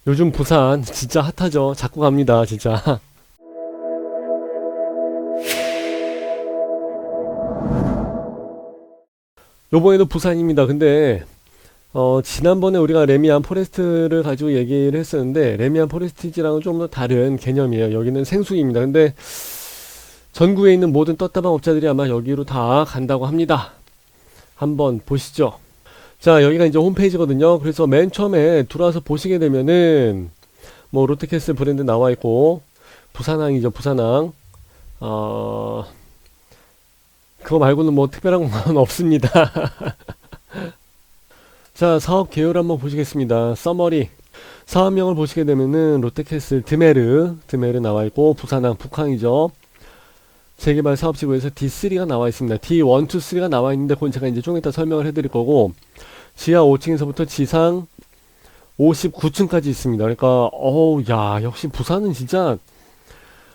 요즘 부산 진짜 핫하죠. 자꾸 갑니다, 진짜. 요번에도 부산입니다. 근데 지난번에 우리가 레미안 포레스트를 가지고 얘기를 했었는데 레미안 포레스트지랑은 좀 더 다른 개념이에요. 여기는 생수입니다. 근데 전국에 있는 모든 떴다방 업자들이 아마 여기로 다 간다고 합니다. 한번 보시죠. 자, 여기가 이제 홈페이지거든요. 그래서 맨 처음에 들어와서 보시게 되면은 뭐 롯데캐슬 브랜드 나와 있고 부산항이죠, 부산항. 어, 그거 말고는 뭐 특별한 건 없습니다. 자, 사업 개요를 한번 보시겠습니다. 서머리. 사업명을 보시게 되면은 롯데캐슬 드메르 나와 있고 부산항 북항이죠. 재개발 사업지구에서 D3가 나와 있습니다. D1, 2, 3가 나와 있는데 그건 제가 이제 좀 이따 설명을 해드릴 거고 지하 5층에서부터 지상 59층까지 있습니다. 그러니까 어우 야 역시 부산은 진짜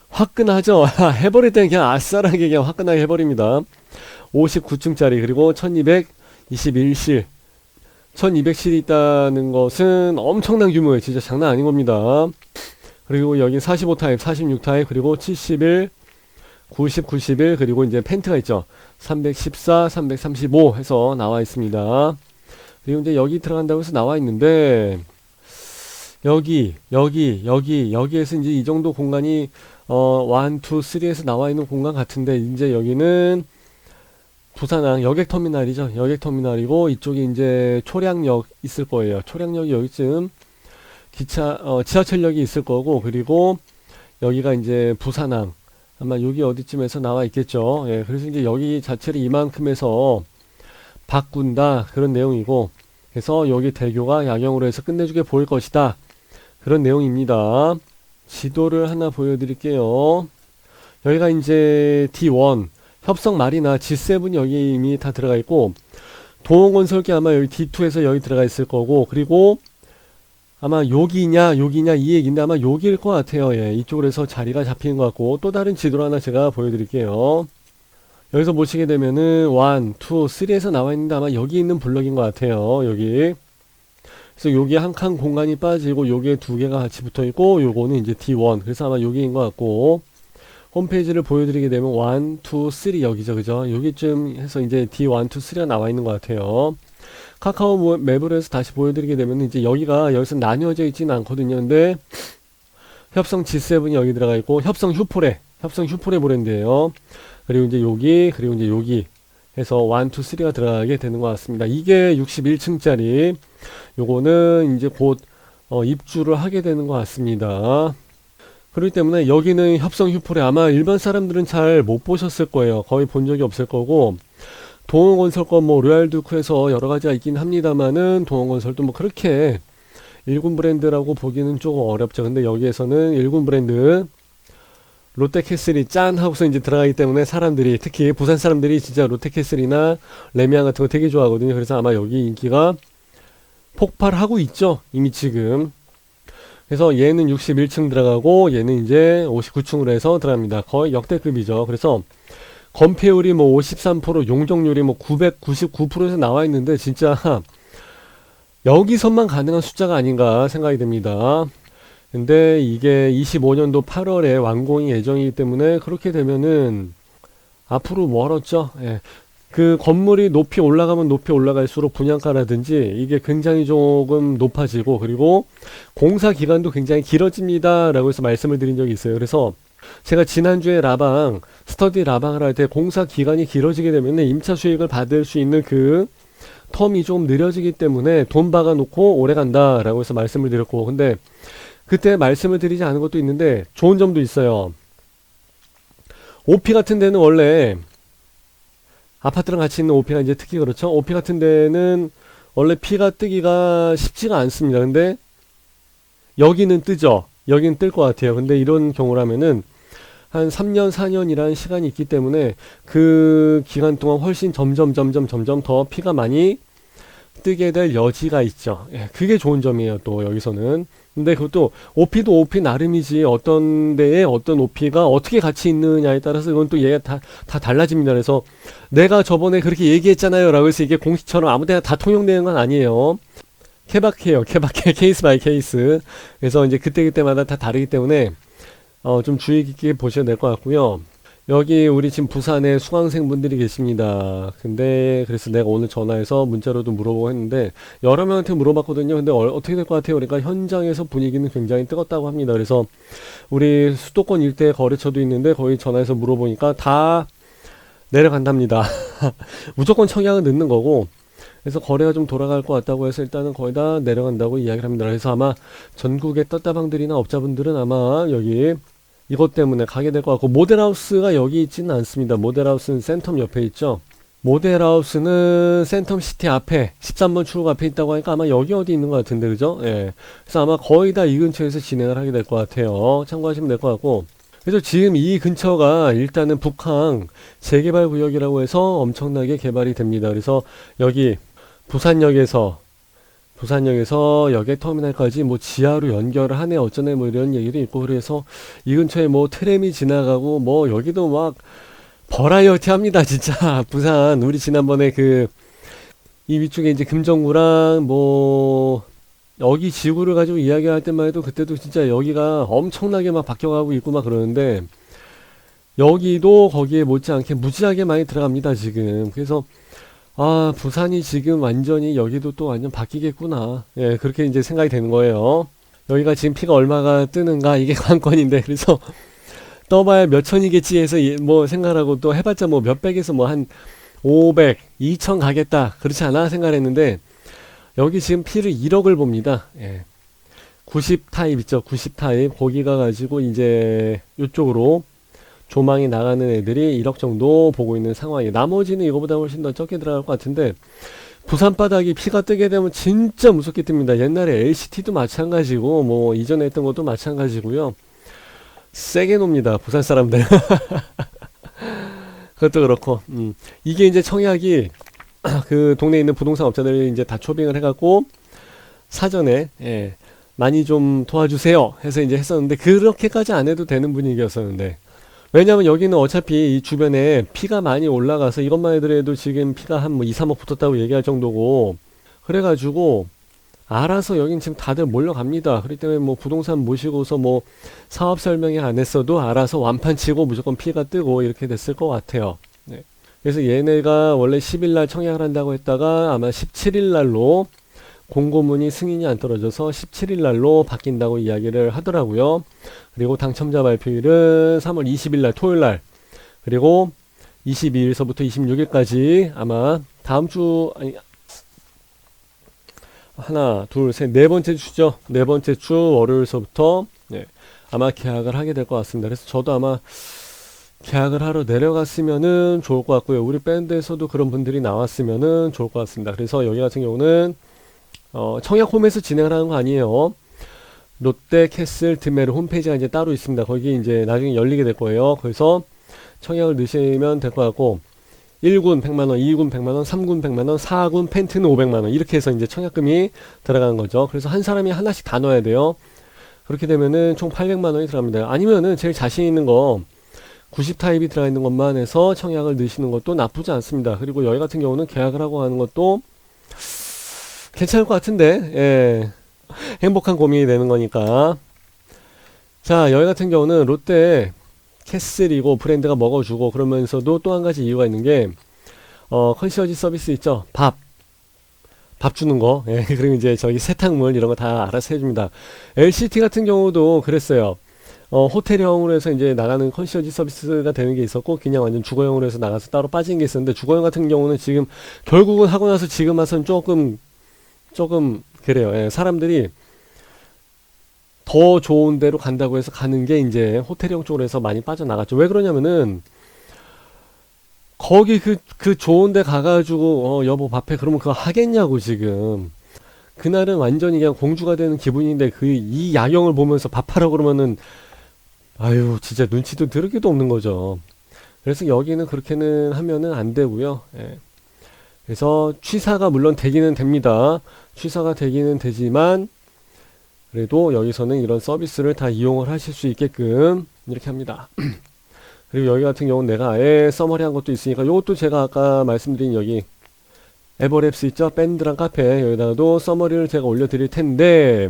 화끈하죠. 해버릴 때는 그냥 아싸라게 그냥 화끈하게 해버립니다. 59층짜리 그리고 1221실 1200실이 있다는 것은 엄청난 규모예요. 진짜 장난 아닌 겁니다. 그리고 여기 45타입 46타입 그리고 71 90, 91 그리고 이제 펜트가 있죠. 314, 335 해서 나와 있습니다. 그리고 이제 여기 들어간다고 해서 나와 있는데 여기에서 이제 이 정도 공간이 1, 2, 3에서 나와 있는 공간 같은데 이제 여기는 부산항 여객터미널이죠. 여객터미널이고 이쪽에 이제 초량역 있을 거예요. 초량역이 여기쯤 지하철역이 있을 거고 그리고 여기가 이제 부산항 아마 여기 어디쯤에서 나와 있겠죠. 예, 그래서 이제 여기 자체를 이만큼에서 바꾼다 그런 내용이고 그래서 여기 대교가 야경으로 해서 끝내주게 보일 것이다 그런 내용입니다. 지도를 하나 보여드릴게요. 여기가 이제 D1 협성 마리나 G7 여기 이미 다 들어가 있고 동원건설기 아마 여기 D2에서 여기 들어가 있을 거고 그리고 아마 여기냐 이 얘기인데 아마 여기일 것 같아요. 예, 이쪽으로 해서 자리가 잡히는 것 같고 또 다른 지도를 하나 제가 보여드릴게요. 여기서 보시게 되면은 1, 2, 3에서 나와 있는데 아마 여기 있는 블럭인 것 같아요. 여기. 그래서 여기 한 칸 공간이 빠지고 여기에 두 개가 같이 붙어 있고 요거는 이제 D1. 그래서 아마 여기인 것 같고 홈페이지를 보여드리게 되면 1, 2, 3 여기죠. 그죠? 여기쯤 해서 이제 D1, 2, 3가 나와 있는 것 같아요. 카카오 맵으로 해서 다시 보여드리게 되면 이제 여기서 나뉘어져 있지는 않거든요. 근데 협성 G7이 여기 들어가 있고 협성 휴포레 브랜드예요. 그리고 이제 여기 해서 1, 2, 3가 들어가게 되는 것 같습니다. 이게 61층짜리 요거는 이제 곧 입주를 하게 되는 것 같습니다. 그렇기 때문에 여기는 협성 휴포레 아마 일반 사람들은 잘 못 보셨을 거예요. 거의 본 적이 없을 거고 동원건설권 뭐 로얄두크에서 여러 가지가 있긴 합니다만은 동원건설도 뭐 그렇게 일군 브랜드라고 보기는 조금 어렵죠. 근데 여기에서는 일군 브랜드 롯데캐슬이 짠 하고서 이제 들어가기 때문에 사람들이 특히 부산 사람들이 진짜 롯데캐슬이나 레미안 같은 거 되게 좋아하거든요. 그래서 아마 여기 인기가 폭발하고 있죠. 이미 지금. 그래서 얘는 61층 들어가고 얘는 이제 59층으로 해서 들어갑니다. 거의 역대급이죠. 그래서 건폐율이 뭐 53%, 용적률이 뭐 999%에서 나와 있는데 진짜 여기서만 가능한 숫자가 아닌가 생각이 됩니다. 근데 이게 25년도 8월에 완공이 예정이기 때문에 그렇게 되면은 앞으로 멀었죠. 예. 그 건물이 높이 올라가면 높이 올라갈수록 분양가라든지 이게 굉장히 조금 높아지고 그리고 공사 기간도 굉장히 길어집니다 라고 해서 말씀을 드린 적이 있어요. 그래서 제가 지난주에 스터디 라방을 할 때 공사 기간이 길어지게 되면 임차 수익을 받을 수 있는 그 텀이 좀 느려지기 때문에 돈 박아 놓고 오래 간다 라고 해서 말씀을 드렸고 근데 그때 말씀을 드리지 않은 것도 있는데 좋은 점도 있어요. OP 같은 데는 원래 아파트랑 같이 있는 OP가 이제 특히 그렇죠. OP 같은 데는 원래 피가 뜨기가 쉽지가 않습니다. 근데 여기는 뜨죠. 여기는 뜰 것 같아요. 근데 이런 경우라면은 한 3년, 4년이라는 시간이 있기 때문에 그 기간 동안 훨씬 점점 더 피가 많이 뜨게 될 여지가 있죠. 예, 그게 좋은 점이에요. 또 여기서는. 근데 그것도 OP도 OP 나름이지 어떤 데에 어떤 OP가 어떻게 같이 있느냐에 따라서 이건 또 얘가 다 달라집니다. 그래서 내가 저번에 그렇게 얘기했잖아요 라고 해서 이게 공식처럼 아무 데나 다 통용되는 건 아니에요. 케바케요. 케바케. 케이스 바이 케이스. 그래서 이제 그때그때마다 다 다르기 때문에 좀 주의 깊게 보셔야 될 것 같고요. 여기 우리 지금 부산에 수강생분들이 계십니다. 근데 그래서 내가 오늘 전화해서 문자로도 물어보고 했는데 여러 명한테 물어봤거든요. 근데 어떻게 될 것 같아요? 그러니까 현장에서 분위기는 굉장히 뜨겁다고 합니다. 그래서 우리 수도권 일대 거래처도 있는데 거기 전화해서 물어보니까 다 내려간답니다. 무조건 청약은 넣는 거고, 그래서 거래가 좀 돌아갈 것 같다고 해서 일단은 거의 다 내려간다고 이야기를 합니다. 그래서 아마 전국의 떴다방들이나 업자분들은 아마 여기 이것 때문에 가게 될 것 같고, 모델하우스가 여기 있지는 않습니다. 모델하우스는 센텀 옆에 있죠. 모델하우스는 센텀시티 앞에 13번 출구 앞에 있다고 하니까 아마 여기 어디 있는 것 같은데, 그죠? 예. 그래서 아마 거의 다 이 근처에서 진행을 하게 될 것 같아요. 참고하시면 될 것 같고, 그래서 지금 이 근처가 일단은 북항 재개발 구역이라고 해서 엄청나게 개발이 됩니다. 그래서 여기 부산역에서 역외터미널까지 뭐 지하로 연결을 하네 어쩌네 뭐 이런 얘기도 있고, 그래서 이 근처에 뭐 트램이 지나가고 뭐 여기도 막 버라이어티 합니다 진짜. 부산 우리 지난번에 그 이 위쪽에 이제 금정구랑 뭐 여기 지구를 가지고 이야기할 때만 해도 그때도 진짜 여기가 엄청나게 막 바뀌어가고 있고 막 그러는데, 여기도 거기에 못지않게 무지하게 많이 들어갑니다 지금. 그래서 아, 부산이 지금 완전히 여기도 또 완전 바뀌겠구나. 예, 그렇게 이제 생각이 되는 거예요. 여기가 지금 피가 얼마가 뜨는가 이게 관건인데, 그래서 떠봐야 몇 천이겠지 해서 뭐 생각하고 또 해봤자 뭐 몇백에서 뭐 한 500, 2천 가겠다. 그렇지 않아? 생각했는데 여기 지금 피를 1억을 봅니다. 예. 90 타입 있죠? 90 타입. 거기 가가지고 이제 이쪽으로 조망이 나가는 애들이 1억 정도 보고 있는 상황이에요. 나머지는 이거보다 훨씬 더 적게 들어갈 것 같은데, 부산 바닥이 피가 뜨게 되면 진짜 무섭게 뜹니다. 옛날에 LCT도 마찬가지고 뭐 이전에 했던 것도 마찬가지고요. 세게 놉니다 부산 사람들. 그것도 그렇고, 이게 이제 청약이 그 동네에 있는 부동산 업자들이 이제 다 초빙을 해갖고 사전에, 예, 많이 좀 도와주세요 해서 이제 했었는데, 그렇게까지 안 해도 되는 분위기였었는데, 왜냐면 여기는 어차피 이 주변에 피가 많이 올라가서 이것만 해도 지금 피가 한 뭐 2, 3억 붙었다고 얘기할 정도고, 그래가지고 알아서 여긴 지금 다들 몰려갑니다. 그렇기 때문에 뭐 부동산 모시고서 뭐 사업 설명회 안 했어도 알아서 완판 치고 무조건 피가 뜨고 이렇게 됐을 것 같아요. 네. 그래서 얘네가 원래 10일 날 청약을 한다고 했다가 아마 17일 날로 공고문이 승인이 안 떨어져서 17일 날로 바뀐다고 이야기를 하더라고요. 그리고 당첨자 발표일은 3월 20일 날 토요일 날, 그리고 22일서부터 26일까지 아마 다음 주, 아니, 하나, 둘, 셋, 네 번째 주죠. 네 번째 주 월요일서부터, 네, 아마 계약을 하게 될 것 같습니다. 그래서 저도 아마 계약을 하러 내려갔으면은 좋을 것 같고요. 우리 밴드에서도 그런 분들이 나왔으면은 좋을 것 같습니다. 그래서 여기 같은 경우는 청약홈에서 진행을 하는 거 아니에요. 롯데캐슬 드메르 홈페이지가 이제 따로 있습니다. 거기 이제 나중에 열리게 될 거예요. 그래서 청약을 넣으시면 될 것 같고, 1군 100만원, 2군 100만원, 3군 100만원, 4군 펜트는 500만원, 이렇게 해서 이제 청약금이 들어가는 거죠. 그래서 한 사람이 하나씩 다 넣어야 돼요. 그렇게 되면은 총 800만원이 들어갑니다. 아니면은 제일 자신 있는 거 90 타입이 들어가 있는 것만 해서 청약을 넣으시는 것도 나쁘지 않습니다. 그리고 여기 같은 경우는 계약을 하고 하는 것도 괜찮을 것 같은데, 예. 행복한 고민이 되는 거니까. 자, 여기 같은 경우는 롯데 캐슬이고 브랜드가 먹어주고, 그러면서도 또 한 가지 이유가 있는 게, 컨시어지 서비스 있죠? 밥 주는 거. 예. 그리고 이제 저기 세탁물 이런 거 다 알아서 해줍니다. LCT 같은 경우도 그랬어요. 호텔형으로 해서 이제 나가는 컨시어지 서비스가 되는 게 있었고, 그냥 완전 주거형으로 해서 나가서 따로 빠진 게 있었는데, 주거형 같은 경우는 지금 결국은 하고 나서 지금 와서는 조금 그래요. 예, 사람들이 더 좋은 데로 간다고 해서 가는 게 이제 호텔형 쪽으로 해서 많이 빠져나갔죠. 왜 그러냐면은 거기 그 좋은 데 가가지고 여보 밥해 그러면 그거 하겠냐고 지금. 그날은 완전히 그냥 공주가 되는 기분인데 이 야경을 보면서 밥하라고 그러면은 아유 진짜 눈치도 드럽게도 없는 거죠. 그래서 여기는 그렇게는 하면은 안 되고요. 예. 그래서 취사가 물론 되기는 됩니다. 취사가 되기는 되지만 그래도 여기서는 이런 서비스를 다 이용을 하실 수 있게끔 이렇게 합니다. 그리고 여기 같은 경우는 내가 아예 써머리 한 것도 있으니까 이것도 제가 아까 말씀드린 여기 에버랩스 있죠? 밴드랑 카페 여기다가도 서머리를 제가 올려드릴 텐데,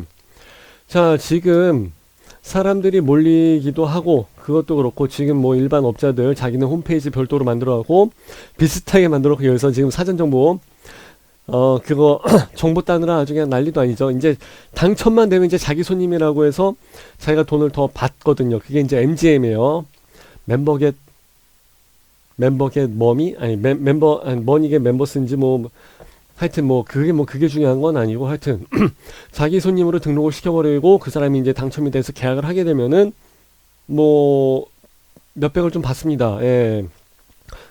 자, 지금 사람들이 몰리기도 하고 그것도 그렇고 지금 뭐 일반 업자들 자기는 홈페이지 별도로 만들어가고 비슷하게 만들어놓고 여기서 지금 사전 정보 그거 정보 따느라 아주 그냥 난리도 아니죠. 이제 당첨만 되면 이제 자기 손님이라고 해서 자기가 돈을 더 받거든요. 그게 이제 MGM이에요. 멤버겟 머미? 아니 멤버 아니 머니겟 멤버스인지 뭐 하여튼 뭐 그게 중요한 건 아니고 하여튼 자기 손님으로 등록을 시켜버리고 그 사람이 이제 당첨이 돼서 계약을 하게 되면은 뭐 몇백을 좀 받습니다. 예.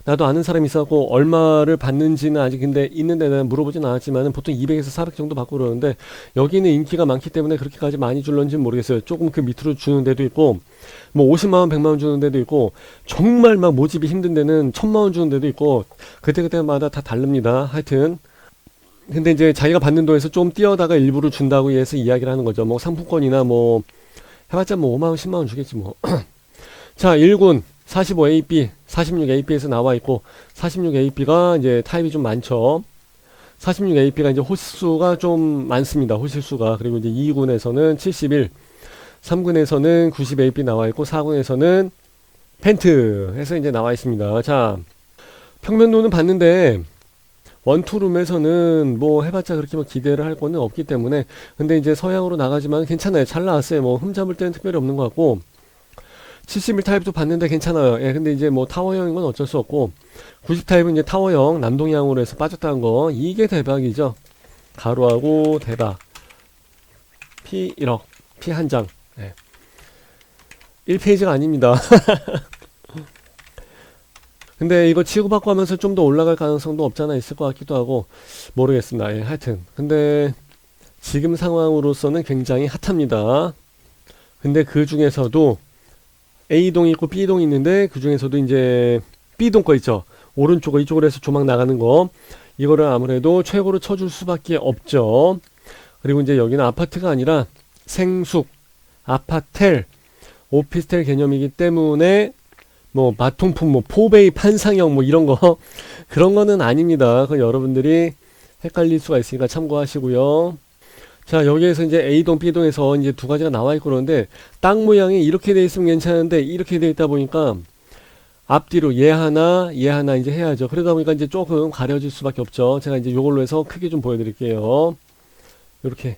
나도 아는 사람이 있었고 얼마를 받는지는 아직 근데 있는데 내가 물어보진 않았지만은 보통 200에서 400 정도 받고 그러는데 여기는 인기가 많기 때문에 그렇게까지 많이 줄런지는 모르겠어요. 조금 그 밑으로 주는 데도 있고 뭐 50만원 100만원 주는 데도 있고 정말 막 모집이 힘든 데는 1000만원 주는 데도 있고 그때그때마다 다 다릅니다. 하여튼 근데 이제 자기가 받는 돈에서 좀 띄어다가 일부러 준다고 해서 이야기를 하는 거죠. 뭐 상품권이나 뭐 해봤자 뭐 5만원 10만원 주겠지 뭐. 자, 1군 45AB 46AB에서 나와 있고 46AB가 이제 타입이 좀 많죠. 46AB가 이제 호수가 좀 많습니다. 호실수가. 그리고 이제 2군에서는 71, 3군에서는 90AB 나와 있고 4군에서는 펜트 해서 이제 나와 있습니다. 자, 평면도는 봤는데 원투룸에서는 뭐 해봤자 그렇게 뭐 기대를 할 거는 없기 때문에 근데 이제 서양으로 나가지만 괜찮아요. 잘 나왔어요. 뭐 흠잡을 때는 특별히 없는 것 같고 71 타입도 봤는데 괜찮아요. 예, 근데 이제 뭐 타워형인 건 어쩔 수 없고 90 타입은 이제 타워형 남동향으로 해서 빠졌다는 거 이게 대박이죠. 가로하고 대박 P 1억 P 한 장. 예. 1페이지가 아닙니다. 근데 이거 치고받고 하면서 좀 더 올라갈 가능성도 없잖아 있을 것 같기도 하고 모르겠습니다. 예, 하여튼 근데 지금 상황으로서는 굉장히 핫합니다. 근데 그 중에서도 A동이 있고 B동이 있는데 그 중에서도 이제 B동 거 있죠. 오른쪽 거 이쪽으로 해서 조망 나가는 거 이거를 아무래도 최고로 쳐줄 수밖에 없죠. 그리고 이제 여기는 아파트가 아니라 생숙, 아파텔, 오피스텔 개념이기 때문에 뭐 마통품, 뭐 포베이 판상형 뭐 이런 거 그런 거는 아닙니다. 그 여러분들이 헷갈릴 수가 있으니까 참고하시고요. 자, 여기에서 이제 A동, B동에서 이제 두 가지가 나와 있고 그러는데 땅 모양이 이렇게 돼 있으면 괜찮은데 이렇게 돼 있다 보니까 앞뒤로 얘 하나 이제 해야죠. 그러다 보니까 이제 조금 가려질 수밖에 없죠. 제가 이제 요걸로 해서 크게 좀 보여드릴게요. 이렇게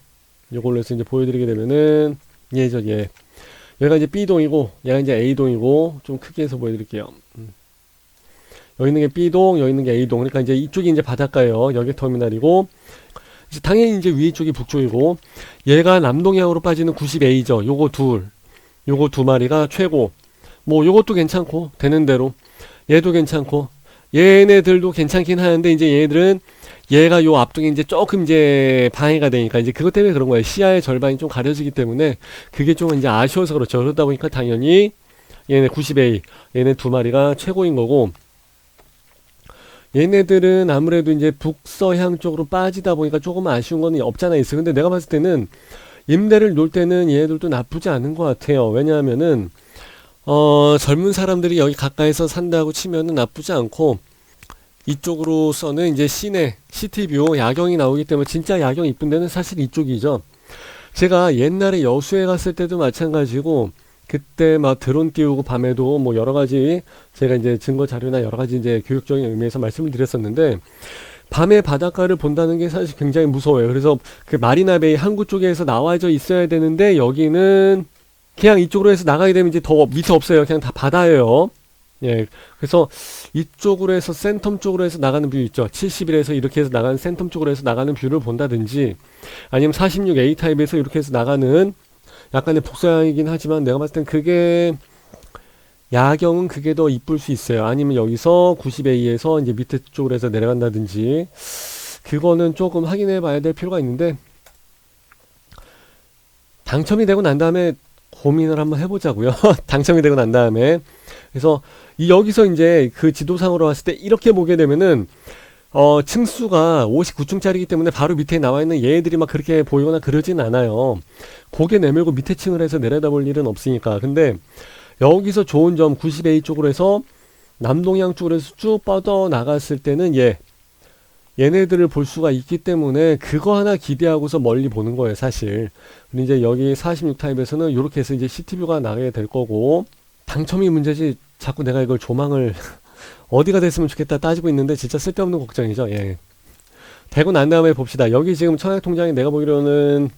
요걸로 해서 이제 보여드리게 되면은 얘죠, 얘. 여기가 이제 B동이고 얘가 이제 A동이고 좀 크게 해서 보여드릴게요. 여기 있는 게 B동, 여기 있는 게 A동. 그러니까 이제 이쪽이 이제 바닷가예요. 여기 터미널이고 이제 당연히 이제 위에 쪽이 북쪽이고 얘가 남동향으로 빠지는 90A죠. 요거 두 마리가 최고. 뭐 요것도 괜찮고 되는 대로 얘도 괜찮고 얘네들도 괜찮긴 하는데 이제 얘네들은 얘가 요 앞쪽에 이제 조금 이제 방해가 되니까 이제 그것 때문에 그런 거예요. 시야의 절반이 좀 가려지기 때문에 그게 좀 이제 아쉬워서 그렇죠. 그러다 보니까 당연히 얘네 90A 얘네 두 마리가 최고인 거고 얘네들은 아무래도 이제 북서향 쪽으로 빠지다 보니까 조금 아쉬운 건 없잖아 있어. 근데 내가 봤을 때는 임대를 놓을 때는 얘네들도 나쁘지 않은 것 같아요. 왜냐하면은 젊은 사람들이 여기 가까이서 산다고 치면은 나쁘지 않고 이쪽으로서는 이제 시내 시티뷰 야경이 나오기 때문에 진짜 야경 이쁜 데는 사실 이쪽이죠. 제가 옛날에 여수에 갔을 때도 마찬가지고 그때 막 드론 띄우고 밤에도 뭐 여러 가지 제가 이제 증거 자료나 여러 가지 이제 교육적인 의미에서 말씀을 드렸었는데 밤에 바닷가를 본다는 게 사실 굉장히 무서워요. 그래서 그 마리나베이 항구 쪽에서 나와져 있어야 되는데 여기는 그냥 이쪽으로 해서 나가게 되면 이제 더 밑에 없어요. 그냥 다 바다예요. 예. 그래서 이쪽으로 해서 센텀 쪽으로 해서 나가는 뷰 있죠. 71에서 이렇게 해서 나가는 센텀 쪽으로 해서 나가는 뷰를 본다든지 아니면 46A 타입에서 이렇게 해서 나가는 약간의 복사이긴 하지만 내가 봤을 땐 그게 야경은 그게 더 이쁠 수 있어요. 아니면 여기서 90A에서 이제 밑에 쪽으로 해서 내려간다든지 그거는 조금 확인해 봐야 될 필요가 있는데 당첨이 되고 난 다음에 고민을 한번 해보자고요. 당첨이 되고 난 다음에 그래서 여기서 이제 그 지도상으로 봤을 때 이렇게 보게 되면은 층수가 59층짜리이기 때문에 바로 밑에 나와 있는 얘들이 막 그렇게 보이거나 그러진 않아요. 고개 내밀고 밑에 층을 해서 내려다볼 일은 없으니까. 근데 여기서 좋은 점 90A 쪽으로 해서 남동향 쪽으로 해서 쭉 뻗어 나갔을 때는 얘네들을 볼 수가 있기 때문에 그거 하나 기대하고서 멀리 보는 거예요, 사실. 근데 이제 여기 46 타입에서는 이렇게 해서 이제 시티뷰가 나가게 될 거고, 당첨이 문제지 자꾸 내가 이걸 조망을 어디가 됐으면 좋겠다 따지고 있는데 진짜 쓸데없는 걱정이죠. 예. 되고 난 다음에 봅시다. 여기 지금 청약통장이 내가 보기로는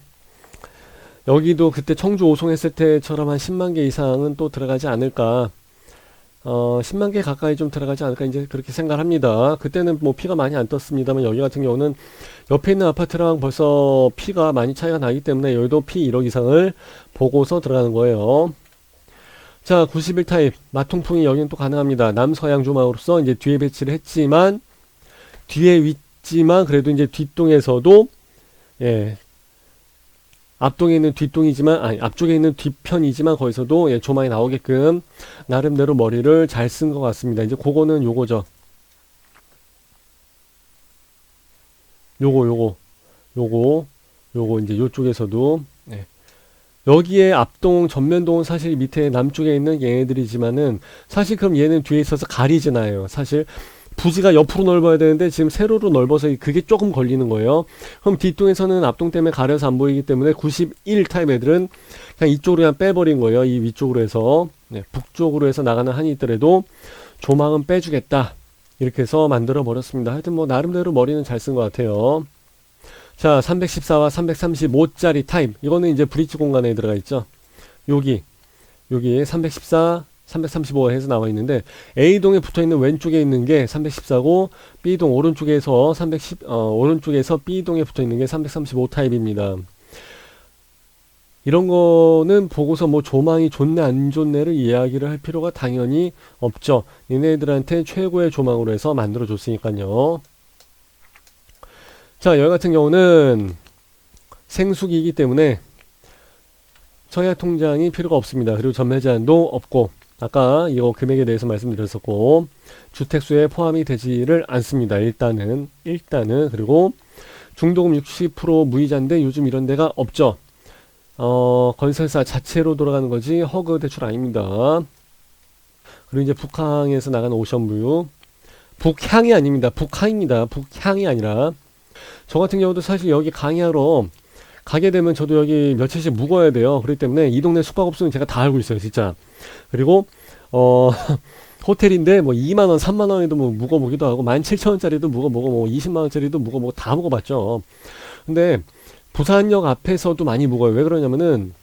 여기도 그때 청주 오송했을 때처럼 한 10만 개 이상은 또 들어가지 않을까. 10만 개 가까이 좀 들어가지 않을까 이제 그렇게 생각합니다. 그때는 뭐 피가 많이 안 떴습니다만 여기 같은 경우는 옆에 있는 아파트랑 벌써 피가 많이 차이가 나기 때문에 여기도 피 1억 이상을 보고서 들어가는 거예요. 자, 91 타입 마통풍이 여기는 또 가능합니다. 남서양 조망으로서 이제 뒤에 배치를 했지만 뒤에 있지만 그래도 이제 뒷동에서도 예, 앞동에 있는 뒷동이지만 아니 앞쪽에 있는 뒤편이지만 거기서도 예, 조망이 나오게끔 나름대로 머리를 잘 쓴 것 같습니다. 이제 그거는 요거죠. 요거 이제 요쪽에서도 예. 여기에 앞동 전면동은 사실 밑에 남쪽에 있는 얘네들이지만은 사실 그럼 얘는 뒤에 있어서 가리잖아요. 사실 부지가 옆으로 넓어야 되는데 지금 세로로 넓어서 그게 조금 걸리는 거예요. 그럼 뒷동에서는 앞동 때문에 가려서 안 보이기 때문에 91 타입 애들은 그냥 이쪽으로 그냥 빼버린 거예요. 이 위쪽으로 해서 네, 북쪽으로 해서 나가는 한이 있더라도 조망은 빼주겠다. 이렇게 해서 만들어 버렸습니다. 하여튼 뭐 나름대로 머리는 잘 쓴 것 같아요. 자, 314와 335짜리 타입. 이거는 이제 브릿지 공간에 들어가 있죠. 여기 314 335 해서 나와 있는데 A동에 붙어 있는 왼쪽에 있는 게 314고 B동 오른쪽에서 오른쪽에서 B동에 붙어 있는 게 335 타입입니다. 이런 거는 보고서 뭐 조망이 좋네 안 좋네를 이야기를 할 필요가 당연히 없죠. 얘네들한테 최고의 조망으로 해서 만들어 줬으니까요. 자, 여기 같은 경우는 생수기이기 때문에 청약 통장이 필요가 없습니다. 그리고 전매 제한도 없고 아까 이거 금액에 대해서 말씀드렸었고 주택수에 포함이 되지를 않습니다. 일단은 그리고 중도금 60% 무이자인데 요즘 이런 데가 없죠. 건설사 자체로 돌아가는 거지 허그 대출 아닙니다. 그리고 이제 북항에서 나가는 오션뷰 북향이 아닙니다. 북항입니다. 북향이 아니라 저 같은 경우도 사실 여기 강의하러 가게 되면 저도 여기 며칠씩 묵어야 돼요. 그렇기 때문에 이 동네 숙박업소는 제가 다 알고 있어요, 진짜. 그리고 호텔인데 뭐 2만원, 3만원에도 뭐 묵어보기도 하고 17,000원짜리도 묵어보고 뭐 20만원짜리도 묵어보고 다 묵어봤죠. 근데 부산역 앞에서도 많이 묵어요. 왜 그러냐면은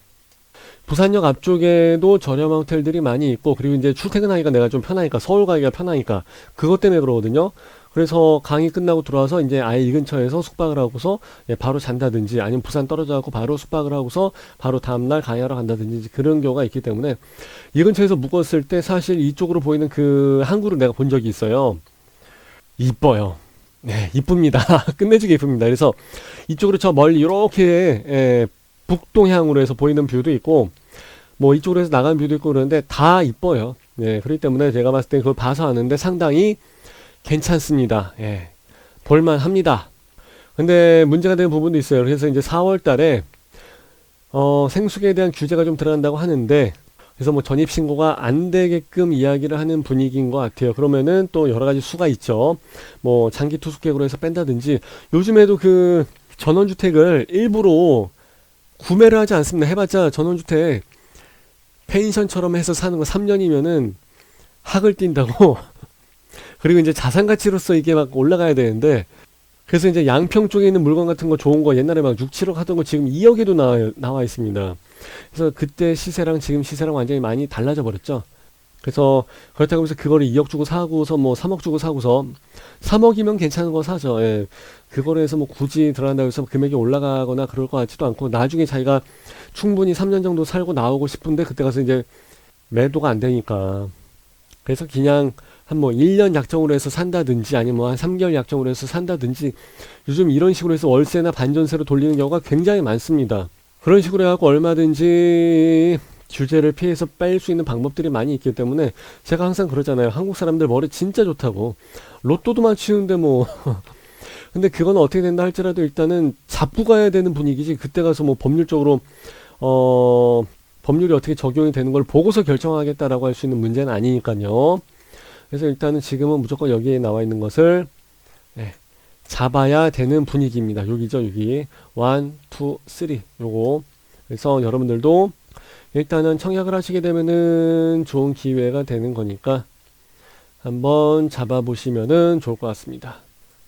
부산역 앞쪽에도 저렴한 호텔들이 많이 있고 그리고 이제 출퇴근하기가 내가 좀 편하니까 서울 가기가 편하니까 그것 때문에 그러거든요. 그래서 강의 끝나고 들어와서 이제 아예 이 근처에서 숙박을 하고서 예, 바로 잔다든지 아니면 부산 떨어져 갖고 바로 숙박을 하고서 바로 다음날 강의하러 간다든지 그런 경우가 있기 때문에 이 근처에서 묵었을 때 사실 이쪽으로 보이는 그 항구를 내가 본 적이 있어요. 이뻐요. 네, 이쁩니다. 끝내주게 이쁩니다. 그래서 이쪽으로 저 멀리 이렇게 예, 북동향으로 해서 보이는 뷰도 있고 뭐 이쪽으로 해서 나가는 뷰도 있고 그러는데 다 이뻐요. 네, 그렇기 때문에 제가 봤을 때 그걸 봐서 아는데 상당히 괜찮습니다. 예, 볼만합니다. 근데 문제가 되는 부분도 있어요. 그래서 이제 4월 달에 생수기에 대한 규제가 좀 들어간다고 하는데 그래서 뭐 전입신고가 안 되게끔 이야기를 하는 분위기인 것 같아요. 그러면은 또 여러 가지 수가 있죠. 뭐 장기 투숙객으로 해서 뺀다든지 요즘에도 그 전원주택을 일부러 구매를 하지 않습니다. 해봤자 전원주택 펜션처럼 해서 사는 거 3년이면은 학을 띈다고 그리고 이제 자산가치로서 이게 막 올라가야 되는데 그래서 이제 양평 쪽에 있는 물건 같은 거 좋은 거 옛날에 막 6, 7억 하던 거 지금 2억에도 나와 있습니다. 그래서 그때 시세랑 지금 시세랑 완전히 많이 달라져 버렸죠. 그래서 그렇다고 해서 그거를 2억 주고 사고서 뭐 3억 주고 사고서 3억이면 괜찮은 거 사죠. 예. 그거를 해서 뭐 굳이 들어간다고 해서 금액이 올라가거나 그럴 것 같지도 않고 나중에 자기가 충분히 3년 정도 살고 나오고 싶은데 그때 가서 이제 매도가 안 되니까 그래서 그냥 한 뭐 1년 약정으로 해서 산다든지 아니면 뭐 한 3개월 약정으로 해서 산다든지 요즘 이런 식으로 해서 월세나 반전세로 돌리는 경우가 굉장히 많습니다. 그런 식으로 해갖고 얼마든지 규제를 피해서 뺄 수 있는 방법들이 많이 있기 때문에 제가 항상 그러잖아요. 한국 사람들 머리 진짜 좋다고. 로또도 맞추는데 뭐 근데 그건 어떻게 된다 할지라도 일단은 잡고 가야 되는 분위기지 그때 가서 뭐 법률적으로 법률이 어떻게 적용이 되는 걸 보고서 결정하겠다라고 할 수 있는 문제는 아니니까요. 그래서 일단은 지금은 무조건 여기에 나와 있는 것을 잡아야 되는 분위기입니다. 여기죠, 여기. 1, 2, 3. 요거. 그래서 여러분들도 일단은 청약을 하시게 되면은 좋은 기회가 되는 거니까 한번 잡아보시면은 좋을 것 같습니다.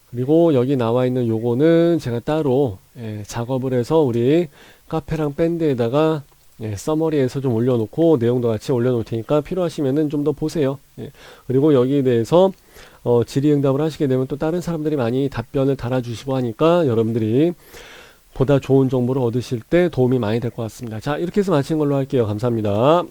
그리고 여기 나와 있는 요거는 제가 따로 작업을 해서 우리 카페랑 밴드에다가 서머리에서 좀 올려놓고 내용도 같이 올려놓을 테니까 필요하시면은 좀 더 보세요. 그리고 여기에 대해서 질의응답을 하시게 되면 또 다른 사람들이 많이 답변을 달아주시고 하니까 여러분들이 보다 좋은 정보를 얻으실 때 도움이 많이 될 것 같습니다. 자, 이렇게 해서 마치는 걸로 할게요. 감사합니다.